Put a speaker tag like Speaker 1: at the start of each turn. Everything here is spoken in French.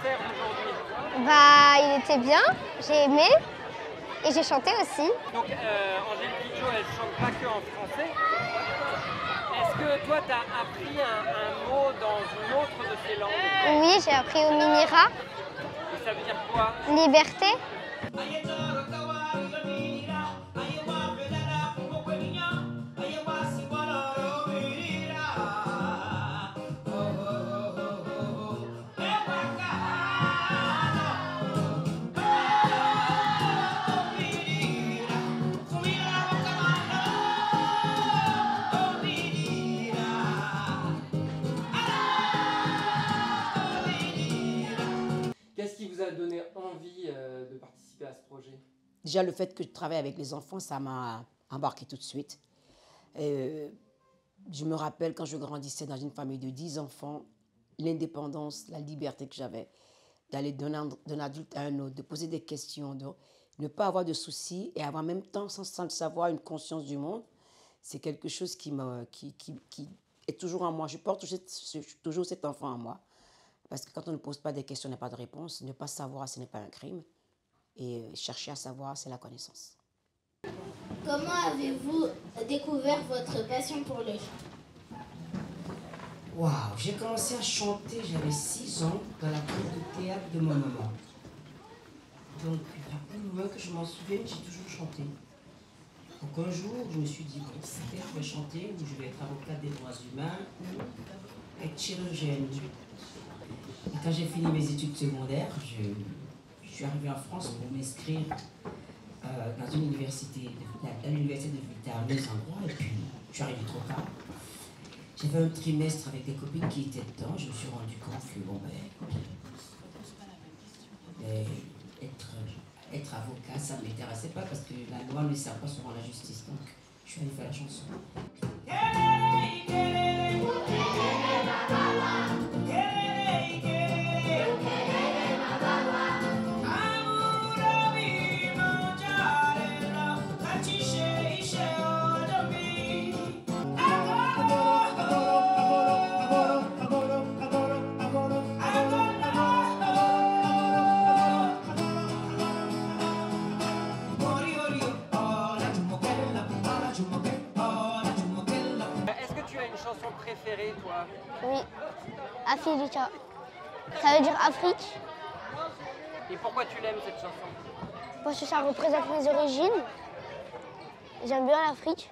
Speaker 1: concert aujourd'hui?
Speaker 2: Bah, il était bien, j'ai aimé et j'ai chanté aussi.
Speaker 1: Donc Angélique Kidjo, elle chante pas que en français. Est-ce que toi, tu as appris un mot dans une autre de ces langues?
Speaker 2: Oui, j'ai appris au Minira.
Speaker 1: Et ça veut dire quoi?
Speaker 2: Liberté.
Speaker 1: Qu'est-ce qui vous a donné envie de participer à ce projet?
Speaker 3: Déjà, le fait que je travaille avec les enfants, ça m'a embarqué tout de suite. Je me rappelle quand je grandissais dans une famille de 10 enfants, l'indépendance, la liberté que j'avais d'aller d'un adulte à un autre, de poser des questions, de ne pas avoir de soucis et avoir en même temps, sans le savoir, une conscience du monde. C'est quelque chose qui est toujours en moi. Je porte toujours cet enfant en moi. Parce que quand on ne pose pas des questions, on n'a pas de réponse. Ne pas savoir, ce n'est pas un crime. Et chercher à savoir, c'est la connaissance.
Speaker 4: Comment avez-vous découvert votre passion pour le chant?
Speaker 3: Waouh, j'ai commencé à chanter, j'avais 6 ans, dans la troupe de théâtre de ma maman. Donc, depuis le moment que je m'en souviens, j'ai toujours chanté. Donc un jour, je me suis dit, bon, peut-être je vais chanter, ou je vais être avocate des droits humains, ou être chirurgienne. Et quand j'ai fini mes études secondaires, je suis arrivée en France pour m'inscrire dans une université, à l'université de Villeurbanne, et puis je suis arrivée trop tard. J'avais un trimestre avec des copines qui étaient dedans, je me suis rendu compte que bon être avocat, ça ne m'intéressait pas parce que la loi ne sert pas souvent à la justice, donc je suis allée faire la chanson.
Speaker 1: Préférée, toi?
Speaker 2: Oui, Africa. Ça veut dire Afrique.
Speaker 1: Et pourquoi tu l'aimes cette chanson?
Speaker 2: Parce que ça représente mes origines. J'aime bien l'Afrique.